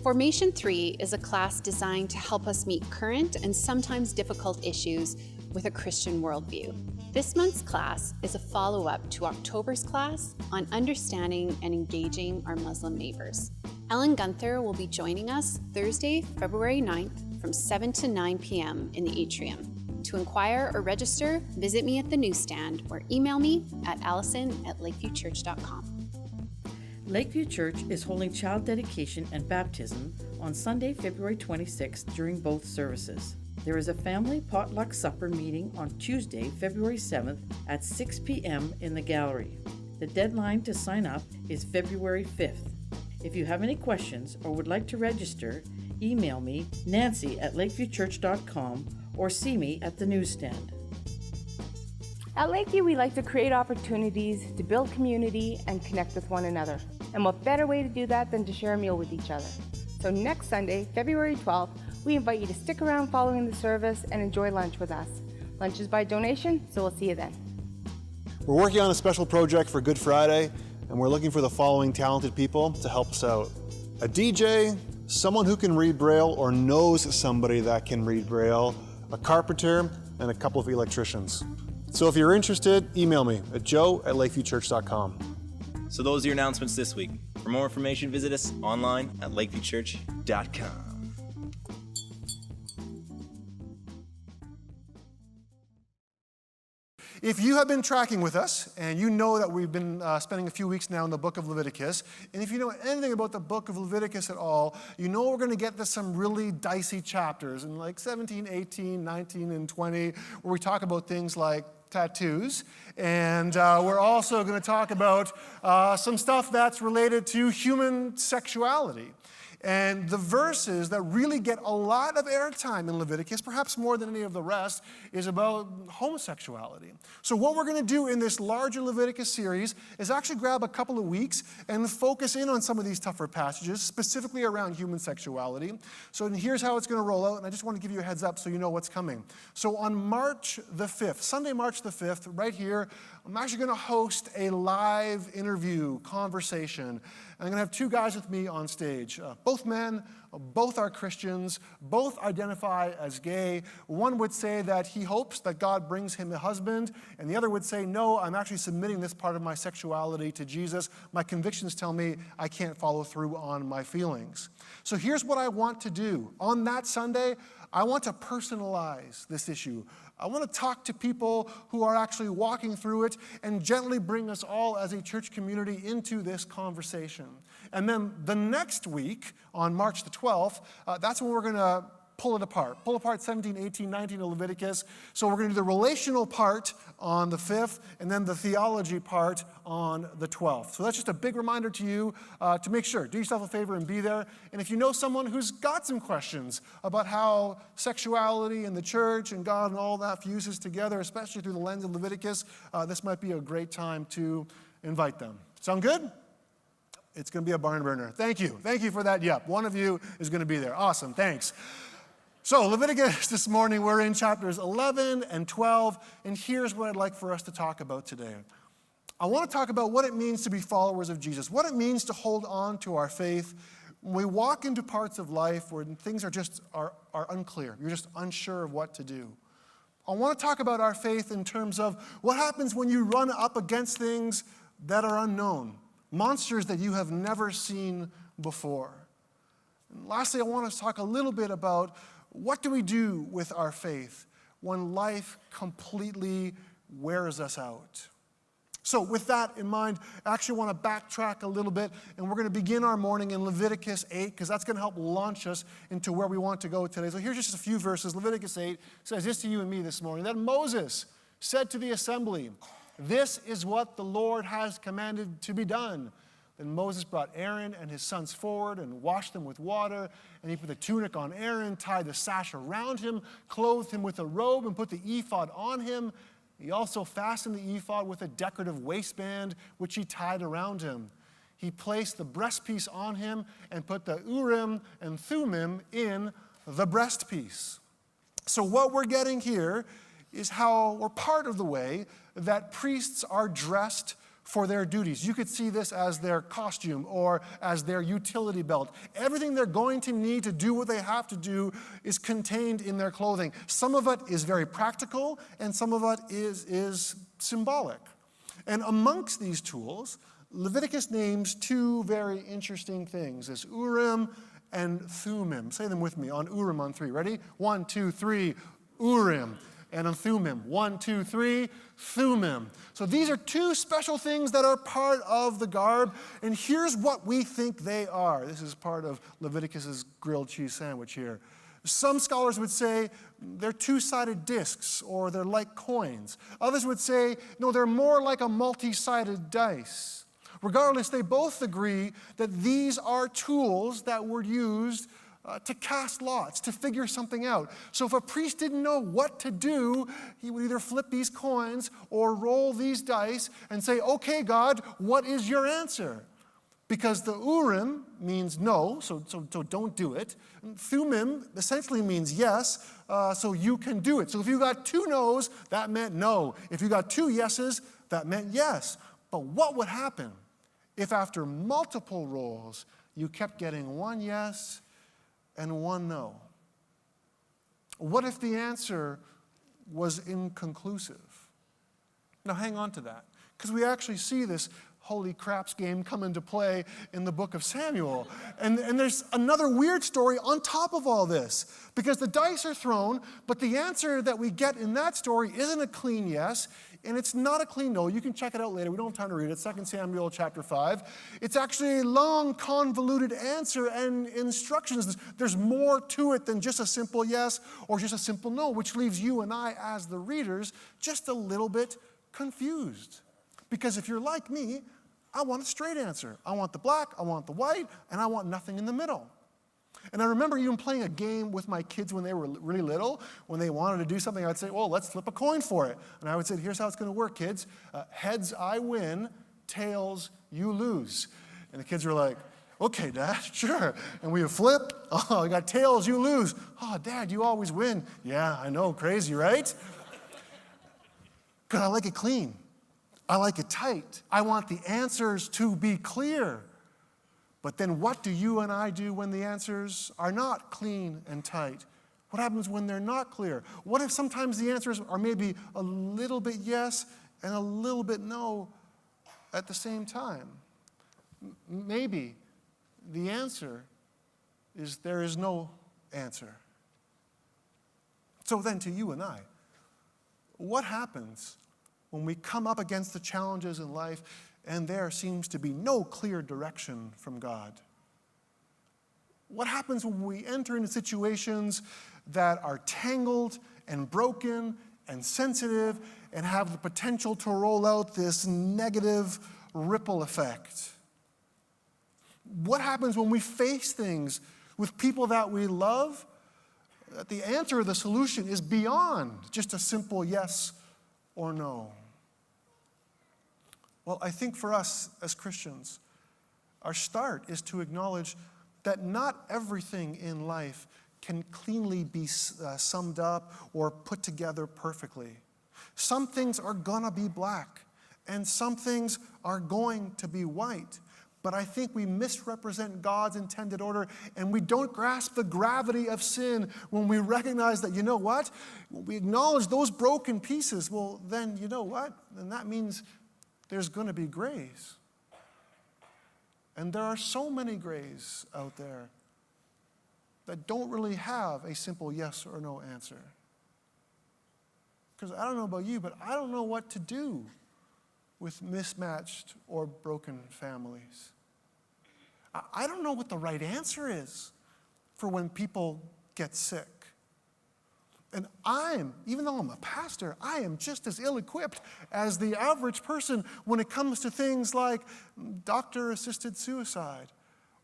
Formation 3 is a class designed to help us meet current and sometimes difficult issues with a Christian worldview. This month's class is a follow-up to October's class on understanding and engaging our Muslim neighbors. Ellen Gunther will be joining us Thursday, February 9th from 7 to 9 p.m. in the atrium. To inquire or register, visit me at the newsstand or email me at allison@lakeviewchurch.com. Lakeview Church is holding child dedication and baptism on Sunday, February 26th during both services. There is a family potluck supper meeting on Tuesday, February 7th at 6 p.m. in the gallery. The deadline to sign up is February 5th. If you have any questions or would like to register, email me, nancy@lakeviewchurch.com, or see me at the newsstand. At Lakeview, we like to create opportunities to build community and connect with one another. And what better way to do that than to share a meal with each other? So next Sunday, February 12th, we invite you to stick around following the service and enjoy lunch with us. Lunch is by donation, so we'll see you then. We're working on a special project for Good Friday, and we're looking for the following talented people to help us out. A DJ, someone who can read Braille or knows somebody that can read Braille, a carpenter, and a couple of electricians. So if you're interested, email me at joe@lakeviewchurch.com. So those are your announcements this week. For more information, visit us online at lakeviewchurch.com. If you have been tracking with us, and you know that we've been spending a few weeks now in the book of Leviticus, and if you know anything about the book of Leviticus at all, you know we're going to get to some really dicey chapters in like 17, 18, 19, and 20, where we talk about things like tattoos, and we're also going to talk about some stuff that's related to human sexuality. And the verses that really get a lot of airtime in Leviticus, perhaps more than any of the rest, is about homosexuality. So what we're going to do in this larger Leviticus series is actually grab a couple of weeks and focus in on some of these tougher passages, specifically around human sexuality. So here's how it's going to roll out, and I just want to give you a heads up so you know what's coming. So on March the 5th, Sunday, March the 5th, right here, I'm actually going to host a live interview conversation. I'm going to have two guys with me on stage. Both men, both are Christians, both identify as gay. One would say that he hopes that God brings him a husband, and the other would say, no, I'm actually submitting this part of my sexuality to Jesus. My convictions tell me I can't follow through on my feelings. So here's what I want to do. On that Sunday, I want to personalize this issue. I want to talk to people who are actually walking through it and gently bring us all as a church community into this conversation. And then the next week, on March the 12th, that's when we're going to pull apart 17, 18, 19 of Leviticus. So we're going to do the relational part on the 5th, and then the theology part on the 12th. So that's just a big reminder to you to make sure, do yourself a favor and be there. And if you know someone who's got some questions about how sexuality and the church and God and all that fuses together, especially through the lens of Leviticus, this might be a great time to invite them. Sound good? It's going to be a barn burner. Thank you. Thank you for that. Yep, one of you is going to be there. Awesome. Thanks. So Leviticus this morning, we're in chapters 11 and 12, and here's what I'd like for us to talk about today. I want to talk about what it means to be followers of Jesus, what it means to hold on to our faith when we walk into parts of life where things are unclear. You're just unsure of what to do. I want to talk about our faith in terms of what happens when you run up against things that are unknown, monsters that you have never seen before. And lastly, I want to talk a little bit about what do we do with our faith when life completely wears us out. So with that in mind, I actually want to backtrack a little bit, and we're going to begin our morning in Leviticus 8, because that's going to help launch us into where we want to go today. So here's just a few verses. Leviticus 8 says this to you and me this morning. Then Moses said to the assembly, "This is what the Lord has commanded to be done." Then Moses brought Aaron and his sons forward and washed them with water, and he put the tunic on Aaron, tied the sash around him, clothed him with a robe, and put the ephod on him. He also fastened the ephod with a decorative waistband, which he tied around him. He placed the breastpiece on him and put the Urim and Thummim in the breastpiece. So what we're getting here is how, or part of the way, that priests are dressed for their duties. You could see this as their costume or as their utility belt. Everything they're going to need to do what they have to do is contained in their clothing. Some of it is very practical, and some of it is symbolic. And amongst these tools, Leviticus names two very interesting things, this Urim and Thummim. Say them with me on Urim on three. Ready? 1, 2, 3, Urim. And on Thummim. 1, 2, 3, Thummim. So these are two special things that are part of the garb, and here's what we think they are. This is part of Leviticus's grilled cheese sandwich here. Some scholars would say they're two-sided discs, or they're like coins. Others would say, no, they're more like a multi-sided dice. Regardless, they both agree that these are tools that were used to cast lots, to figure something out. So if a priest didn't know what to do, he would either flip these coins or roll these dice and say, okay, God, what is your answer? Because the Urim means no, so don't do it. And Thummim essentially means yes, so you can do it. So if you got 2 no's, that meant no. If you got 2 yeses, that meant yes. But what would happen if after multiple rolls, you kept getting 1 yes and 1 no? What if the answer was inconclusive? Now hang on to that, because we actually see this holy craps game come into play in the book of Samuel. And there's another weird story on top of all this, because the dice are thrown, but the answer that we get in that story isn't a clean yes, and it's not a clean no. You can check it out later. We don't have time to read it. 2 Samuel chapter 5. It's actually a long, convoluted answer and instructions. There's more to it than just a simple yes or just a simple no, which leaves you and I, as the readers, just a little bit confused. Because if you're like me, I want a straight answer. I want the black, I want the white, and I want nothing in the middle. And I remember even playing a game with my kids when they were really little. When they wanted to do something, I'd say, well, let's flip a coin for it. And I would say, here's how it's going to work, kids. Heads, I win. Tails, you lose. And the kids were like, okay, Dad, sure. And we would flip. Oh, I got tails, you lose. Oh, Dad, you always win. Yeah, I know, crazy, right? Because I like it clean. I like it tight. I want the answers to be clear. But then what do you and I do when the answers are not clean and tight? What happens when they're not clear? What if sometimes the answers are maybe a little bit yes and a little bit no at the same time? Maybe the answer is there is no answer. So then to you and I, what happens when we come up against the challenges in life and there seems to be no clear direction from God? What happens when we enter into situations that are tangled and broken and sensitive and have the potential to roll out this negative ripple effect? What happens when we face things with people that we love? That the answer or the solution is beyond just a simple yes or no. Well, I think for us as Christians, our start is to acknowledge that not everything in life can cleanly be summed up or put together perfectly. Some things are gonna be black, and some things are going to be white. But I think we misrepresent God's intended order, and we don't grasp the gravity of sin when we recognize that, you know what? When we acknowledge those broken pieces, well, then you know what? Then that means there's going to be grays. And there are so many grays out there that don't really have a simple yes or no answer. Because I don't know about you, but I don't know what to do with mismatched or broken families. I don't know what the right answer is for when people get sick. And even though I'm a pastor, I am just as ill-equipped as the average person when it comes to things like doctor-assisted suicide,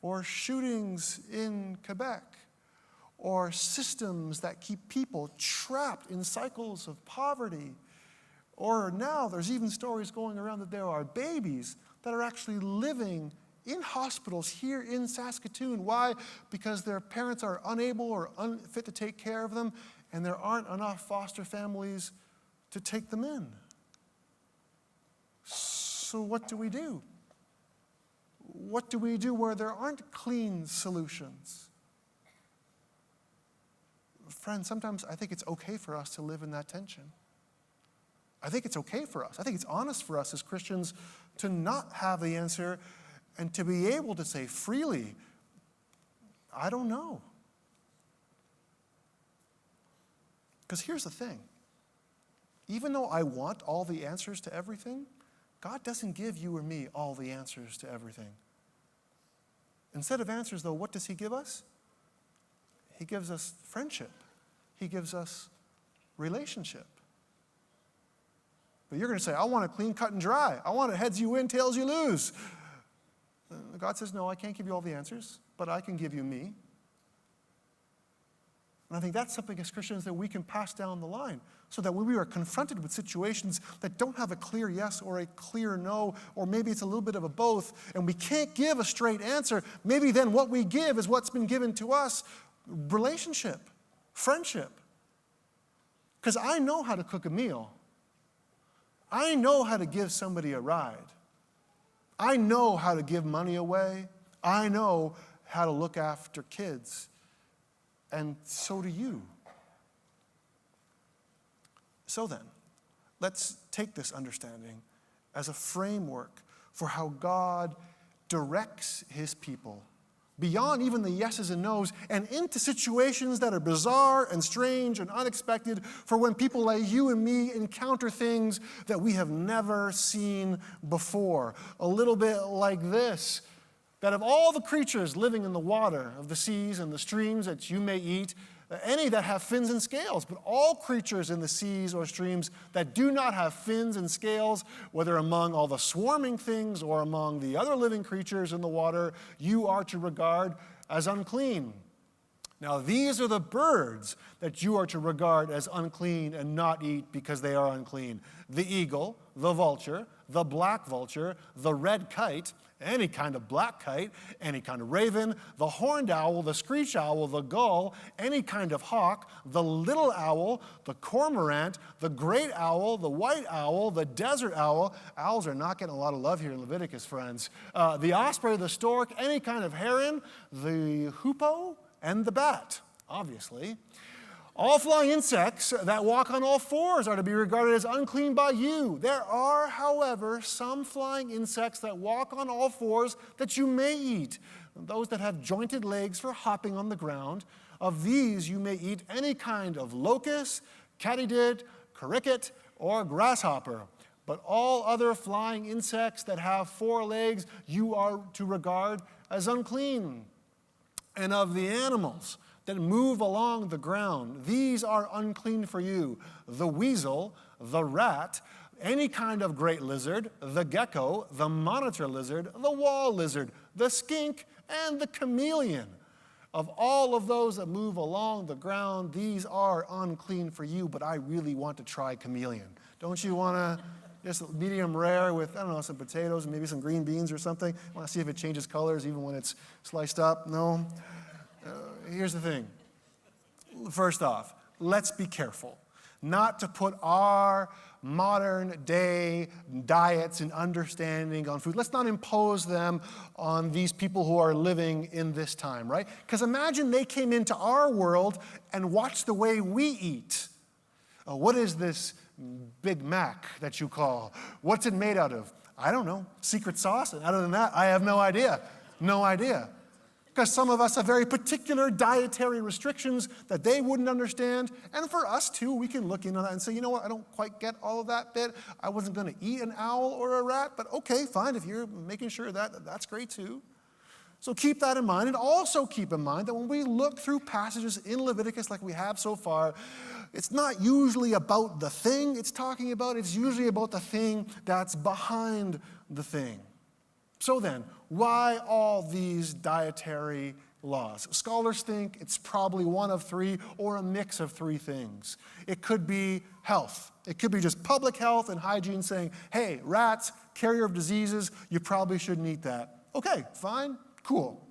or shootings in Quebec, or systems that keep people trapped in cycles of poverty. Or now there's even stories going around that there are babies that are actually living in hospitals here in Saskatoon. Why? Because their parents are unable or unfit to take care of them, and there aren't enough foster families to take them in. So what do we do? What do we do where there aren't clean solutions? Friends, sometimes I think it's okay for us to live in that tension. I think it's okay for us. I think it's honest for us as Christians to not have the answer and to be able to say freely, I don't know. Because here's the thing. Even though I want all the answers to everything, God doesn't give you or me all the answers to everything. Instead of answers, though, what does he give us? He gives us friendship. He gives us relationship. But you're going to say, I want it clean, cut, and dry. I want it heads you win, tails you lose. God says, no, I can't give you all the answers, but I can give you me. And I think that's something as Christians that we can pass down the line so that when we are confronted with situations that don't have a clear yes or a clear no, or maybe it's a little bit of a both, and we can't give a straight answer, maybe then what we give is what's been given to us, relationship, friendship. Because I know how to cook a meal. I know how to give somebody a ride. I know how to give money away. I know how to look after kids. And so do you. So then, let's take this understanding as a framework for how God directs his people beyond even the yeses and nos and into situations that are bizarre and strange and unexpected for when people like you and me encounter things that we have never seen before. A little bit like this, that of all the creatures living in the water of the seas and the streams that you may eat, any that have fins and scales, but all creatures in the seas or streams that do not have fins and scales, whether among all the swarming things or among the other living creatures in the water, you are to regard as unclean. Now these are the birds that you are to regard as unclean and not eat because they are unclean: the eagle, the vulture, the black vulture, the red kite, any kind of black kite, any kind of raven, the horned owl, the screech owl, the gull, any kind of hawk, the little owl, the cormorant, the great owl, the white owl, the desert owl. Owls are not getting a lot of love here in Leviticus, friends. The osprey, the stork, any kind of heron, the hoopoe, and the bat, obviously. All flying insects that walk on all fours are to be regarded as unclean by you. There are, however, some flying insects that walk on all fours that you may eat. Those that have jointed legs for hopping on the ground. Of these you may eat any kind of locust, katydid, cricket, or grasshopper. But all other flying insects that have 4 legs you are to regard as unclean. And of the animals that move along the ground, these are unclean for you: the weasel, the rat, any kind of great lizard, the gecko, the monitor lizard, the wall lizard, the skink, and the chameleon. Of all of those that move along the ground, these are unclean for you, but I really want to try chameleon. Don't you want to? Just medium rare with, I don't know, some potatoes and maybe some green beans or something. I want to see if it changes colors even when it's sliced up. No? Here's the thing. First off, let's be careful not to put our modern day diets and understanding on food. Let's not impose them on these people who are living in this time, right? Because imagine they came into our world and watched the way we eat. What is this Big Mac that you call? What's it made out of? I don't know. Secret sauce? And other than that, I have no idea. No idea. Because some of us have very particular dietary restrictions that they wouldn't understand. And for us too, we can look in on that and say, you know what, I don't quite get all of that bit. I wasn't going to eat an owl or a rat, but okay, fine, if you're making sure that's great too. So keep that in mind, and also keep in mind that when we look through passages in Leviticus like we have so far, it's not usually about the thing it's talking about, it's usually about the thing that's behind the thing. So then, why all these dietary laws? Scholars think it's probably one of 3 or a mix of 3 things. It could be health. It could be just public health and hygiene saying, hey, rats, carrier of diseases, you probably shouldn't eat that. Okay, fine, cool.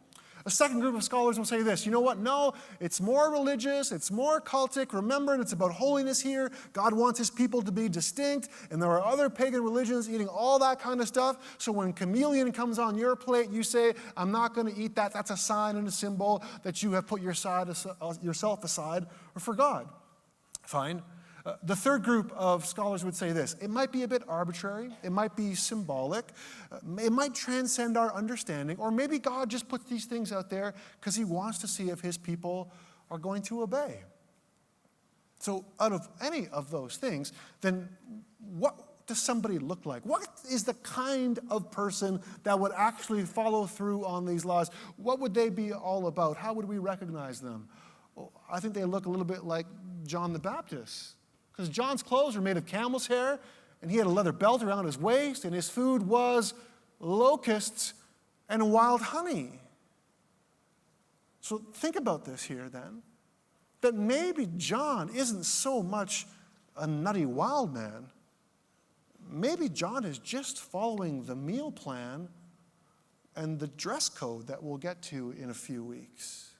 A second group of scholars will say this, you know what? No, it's more religious, it's more cultic. Remember, it's about holiness here. God wants his people to be distinct, and there are other pagan religions eating all that kind of stuff. So when chameleon comes on your plate, you say, I'm not going to eat that. That's a sign and a symbol that you have put yourself aside for God. Fine. The third group of scholars would say this. It might be a bit arbitrary. It might be symbolic. It might transcend our understanding. Or maybe God just puts these things out there because he wants to see if his people are going to obey. So out of any of those things, then what does somebody look like? What is the kind of person that would actually follow through on these laws? What would they be all about? How would we recognize them? Well, I think they look a little bit like John the Baptist. Because John's clothes were made of camel's hair, and he had a leather belt around his waist, and his food was locusts and wild honey. So think about this here then, that maybe John isn't so much a nutty wild man. Maybe John is just following the meal plan and the dress code that we'll get to in a few weeks.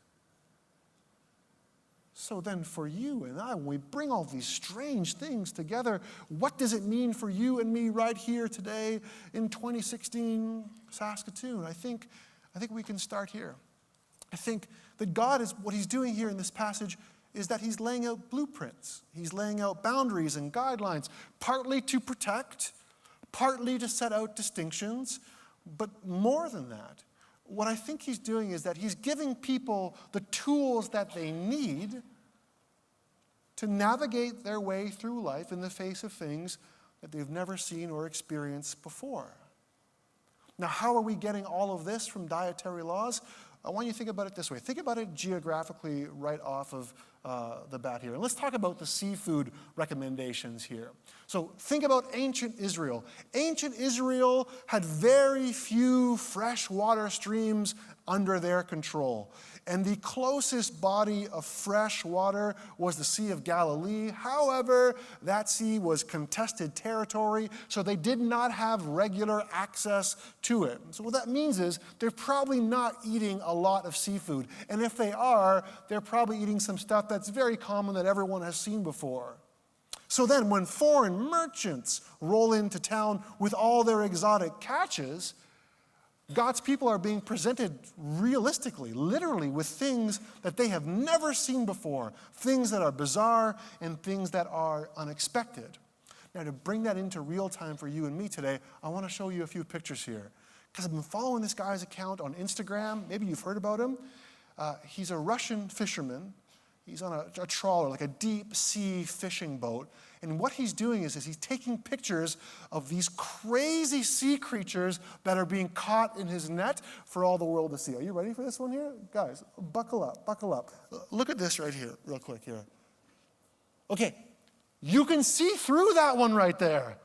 So then for you and I, when we bring all these strange things together, what does it mean for you and me right here today in 2016 Saskatoon? I think we can start here. I think that God is, what he's doing here in this passage is that he's laying out blueprints. He's laying out boundaries and guidelines, partly to protect, partly to set out distinctions, but more than that, what I think he's doing is that he's giving people the tools that they need to navigate their way through life in the face of things that they've never seen or experienced before. Now, how are we getting all of this from dietary laws? I want you to think about it this way. Think about it geographically right off of the bat here. And let's talk about the seafood recommendations here. So think about ancient Israel. Ancient Israel had very few freshwater streams under their control. And the closest body of fresh water was the Sea of Galilee. However, that sea was contested territory, so they did not have regular access to it. So what that means is they're probably not eating a lot of seafood. And if they are, they're probably eating some stuff that's very common that everyone has seen before. So then when foreign merchants roll into town with all their exotic catches, God's people are being presented realistically, literally, with things that they have never seen before, things that are bizarre and things that are unexpected. Now, to bring that into real time for you and me today, I want to show you a few pictures here. Because I've been following this guy's account on Instagram. Maybe you've heard about him. He's a Russian fisherman. He's on a trawler, like a deep sea fishing boat. And what he's doing is he's taking pictures of these crazy sea creatures that are being caught in his net for all the world to see. Are you ready for this one here? Guys, buckle up, buckle up. Look at this right here, real quick here. Okay, you can see through that one right there.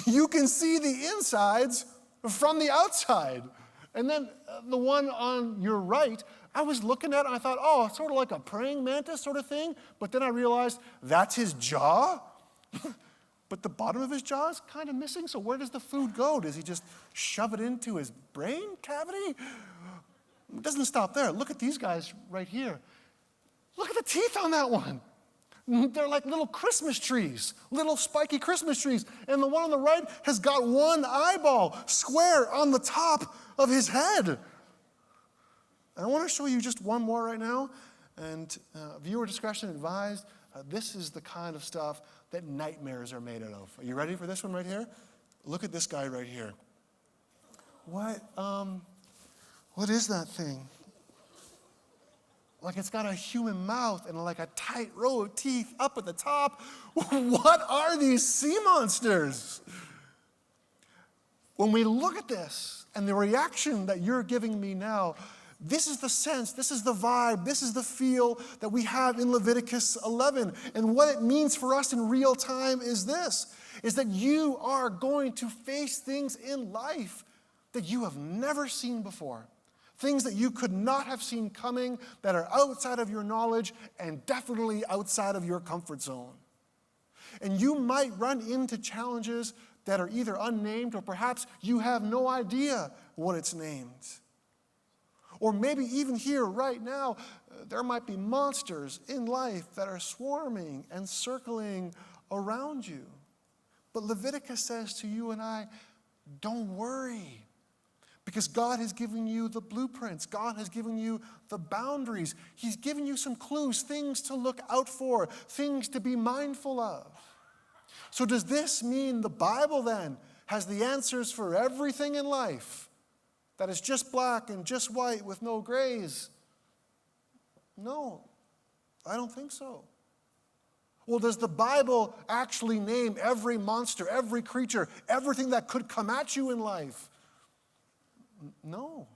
You can see the insides from the outside. And then the one on your right, I was looking at it and I thought, oh, it's sort of like a praying mantis sort of thing. But then I realized that's his jaw. But the bottom of his jaw is kind of missing. So where does the food go? Does he just shove it into his brain cavity? It doesn't stop there. Look at these guys right here. Look at the teeth on that one. They're like little Christmas trees, little spiky Christmas trees. And the one on the right has got one eyeball square on the top of his head. And I want to show you just one more right now. And viewer discretion advised. This is the kind of stuff that nightmares are made out of. Are you ready for this one right here? Look at this guy right here. What is that thing? Like it's got a human mouth and like a tight row of teeth up at the top. What are these sea monsters? When we look at this and the reaction that you're giving me now, this is the sense, this is the vibe, this is the feel that we have in Leviticus 11. And what it means for us in real time is this, is that you are going to face things in life that you have never seen before. Things that you could not have seen coming, that are outside of your knowledge and definitely outside of your comfort zone. And you might run into challenges that are either unnamed or perhaps you have no idea what it's named. Or maybe even here right now, there might be monsters in life that are swarming and circling around you. But Leviticus says to you and I, don't worry. Because God has given you the blueprints. God has given you the boundaries. He's given you some clues, things to look out for, things to be mindful of. So does this mean the Bible then has the answers for everything in life? That is just black and just white with no grays? No, I don't think so. Well, does the Bible actually name every monster, every creature, everything that could come at you in life? No.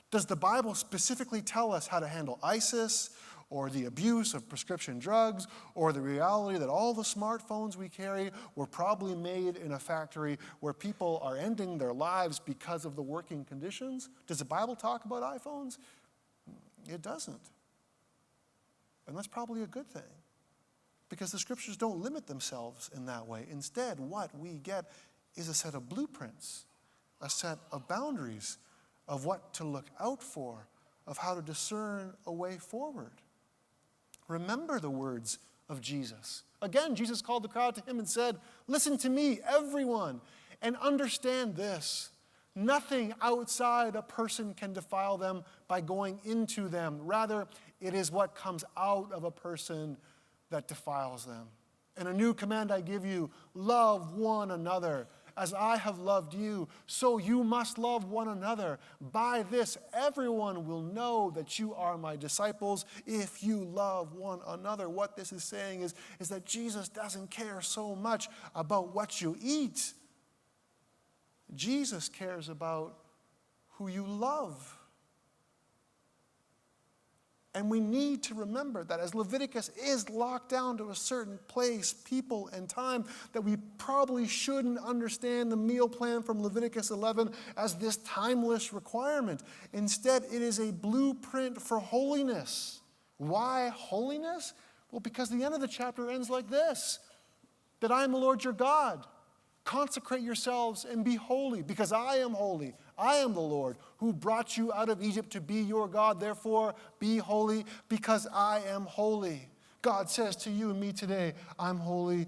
Does the Bible specifically tell us how to handle ISIS or the abuse of prescription drugs or the reality that all the smartphones we carry were probably made in a factory where people are ending their lives because of the working conditions? Does the Bible talk about iPhones? It doesn't. And that's probably a good thing, because the scriptures don't limit themselves in that way. Instead, what we get is a set of blueprints, a set of boundaries of what to look out for, of how to discern a way forward. Remember the words of Jesus. Again, Jesus called the crowd to him and said, "Listen to me, everyone, and understand this. Nothing outside a person can defile them by going into them. Rather, it is what comes out of a person that defiles them. And a new command I give you, love one another. As I have loved you, so you must love one another. By this, everyone will know that you are my disciples if you love one another." What this is saying is that Jesus doesn't care so much about what you eat. Jesus cares about who you love. And we need to remember that as Leviticus is locked down to a certain place, people, and time, that we probably shouldn't understand the meal plan from Leviticus 11 as this timeless requirement. Instead, it is a blueprint for holiness. Why holiness? Well, because the end of the chapter ends like this: that I am the Lord your God. Consecrate yourselves and be holy, because I am holy. I am the Lord who brought you out of Egypt to be your God. Therefore, be holy, because I am holy. God says to you and me today, I'm holy,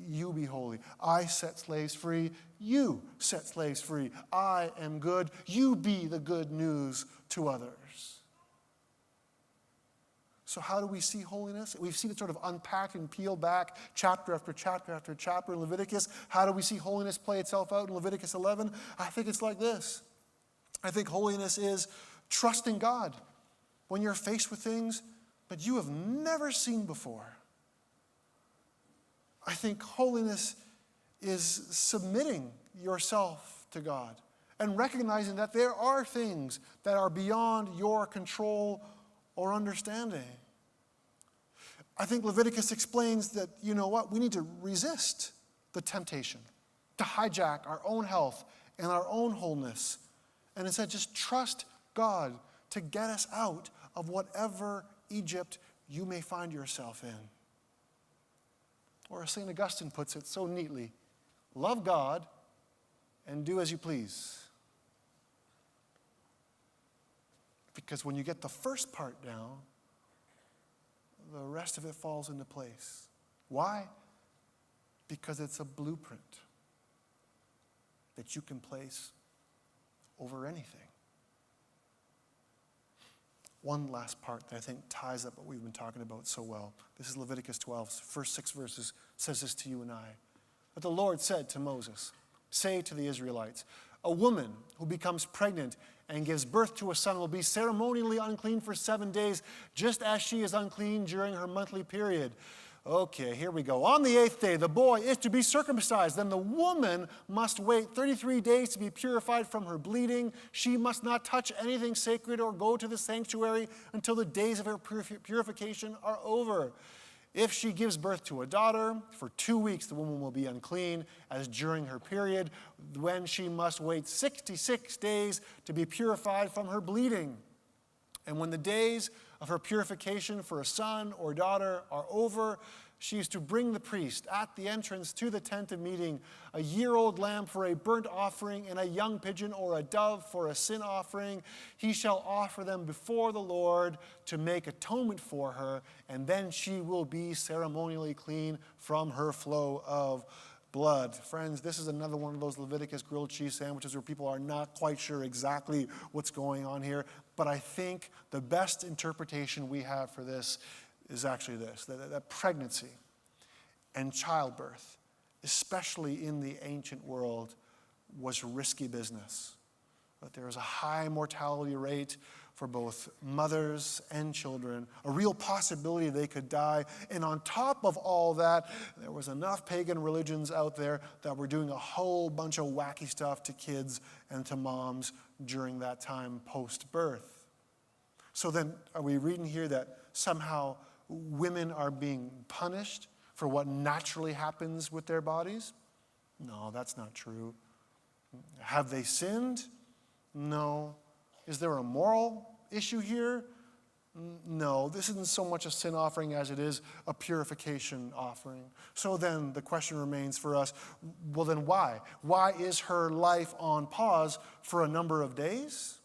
you be holy. I set slaves free, you set slaves free. I am good, you be the good news to others. So how do we see holiness? We've seen it sort of unpacked and peeled back chapter after chapter after chapter in Leviticus. How do we see holiness play itself out in Leviticus 11? I think it's like this. I think holiness is trusting God when you're faced with things that you have never seen before. I think holiness is submitting yourself to God and recognizing that there are things that are beyond your control or understanding. I think Leviticus explains that, you know what, we need to resist the temptation to hijack our own health and our own wholeness, and instead just trust God to get us out of whatever Egypt you may find yourself in. Or as St. Augustine puts it so neatly, love God and do as you please. Because when you get the first part down, the rest of it falls into place. Why? Because it's a blueprint that you can place over anything. One last part that I think ties up what we've been talking about so well. This is Leviticus 12, first 6 verses, says this to you and I. But the Lord said to Moses, "Say to the Israelites, a woman who becomes pregnant and gives birth to a son will be ceremonially unclean for 7 days, just as she is unclean during her monthly period." Okay, here we go. On the 8th day, the boy is to be circumcised. Then the woman must wait 33 days to be purified from her bleeding. She must not touch anything sacred or go to the sanctuary until the days of her purification are over. If she gives birth to a daughter, for 2 weeks the woman will be unclean, as during her period, when she must wait 66 days to be purified from her bleeding. And when the days of her purification for a son or daughter are over, She is to bring the priest at the entrance to the tent of meeting a year-old lamb for a burnt offering and a young pigeon or a dove for a sin offering. He shall offer them before the Lord to make atonement for her, and then she will be ceremonially clean from her flow of blood. Friends, this is another one of those Leviticus grilled cheese sandwiches where people are not quite sure exactly what's going on here. But I think the best interpretation we have for this is actually this, that pregnancy and childbirth, especially in the ancient world, was risky business. That there was a high mortality rate for both mothers and children, a real possibility they could die. And on top of all that, there was enough pagan religions out there that were doing a whole bunch of wacky stuff to kids and to moms during that time post-birth. So then, are we reading here that somehow women are being punished for what naturally happens with their bodies? No, that's not true. Have they sinned? No. Is there a moral issue here? No, this isn't so much a sin offering as it is a purification offering. So then the question remains for us, well then why? Why is her life on pause for a number of days?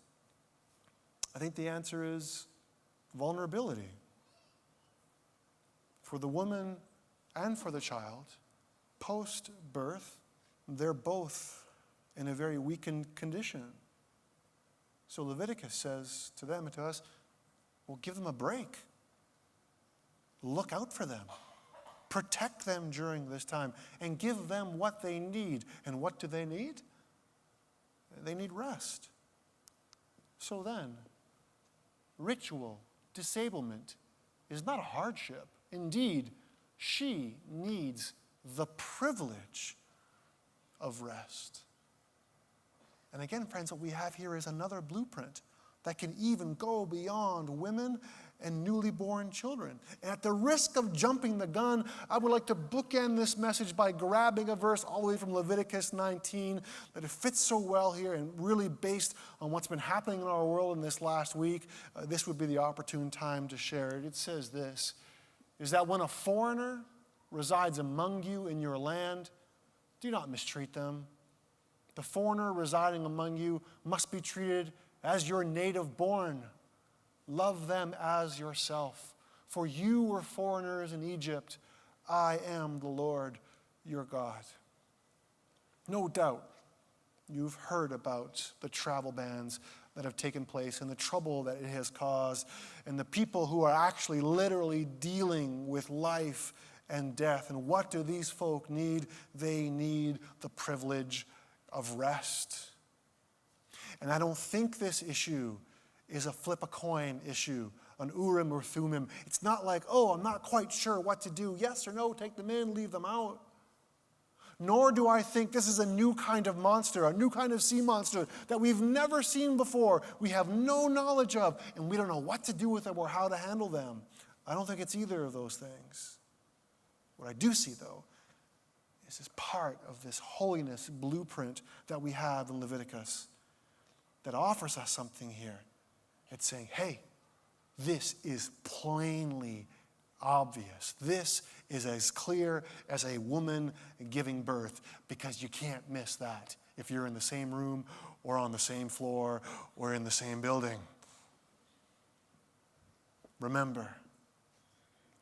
I think the answer is vulnerability. For the woman and for the child, post-birth, they're both in a very weakened condition. So Leviticus says to them and to us, well, give them a break. Look out for them. Protect them during this time and give them what they need. And what do they need? They need rest. So then, ritual disablement is not a hardship. Indeed, she needs the privilege of rest. And again, friends, what we have here is another blueprint that can even go beyond women and newly born children. And at the risk of jumping the gun, I would like to bookend this message by grabbing a verse all the way from Leviticus 19 that it fits so well here and really based on what's been happening in our world in this last week. This would be the opportune time to share it. It says this, is that when a foreigner resides among you in your land, do not mistreat them. The foreigner residing among you must be treated as your native born. Love them as yourself. For you were foreigners in Egypt. I am the Lord your God. No doubt you've heard about the travel bans that have taken place and the trouble that it has caused and the people who are actually literally dealing with life and death. And what do these folk need? They need the privilege of rest. And I don't think this issue is a flip a coin issue, an Urim or Thummim. It's not like, oh, I'm not quite sure what to do. Yes or no, take them in, leave them out. Nor do I think this is a new kind of monster, a new kind of sea monster that we've never seen before, we have no knowledge of, and we don't know what to do with them or how to handle them. I don't think it's either of those things. What I do see, though, is this part of this holiness blueprint that we have in Leviticus that offers us something here. It's saying, hey, this is plainly obvious. This is as clear as a woman giving birth, because you can't miss that if you're in the same room or on the same floor or in the same building. Remember,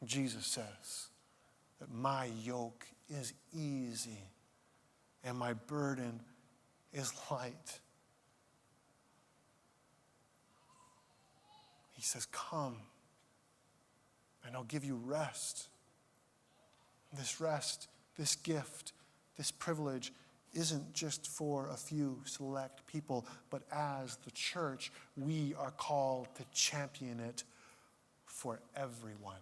Jesus says that my yoke is easy and my burden is light. He says, come, and I'll give you rest. This rest, this gift, this privilege isn't just for a few select people, but as the church, we are called to champion it for everyone.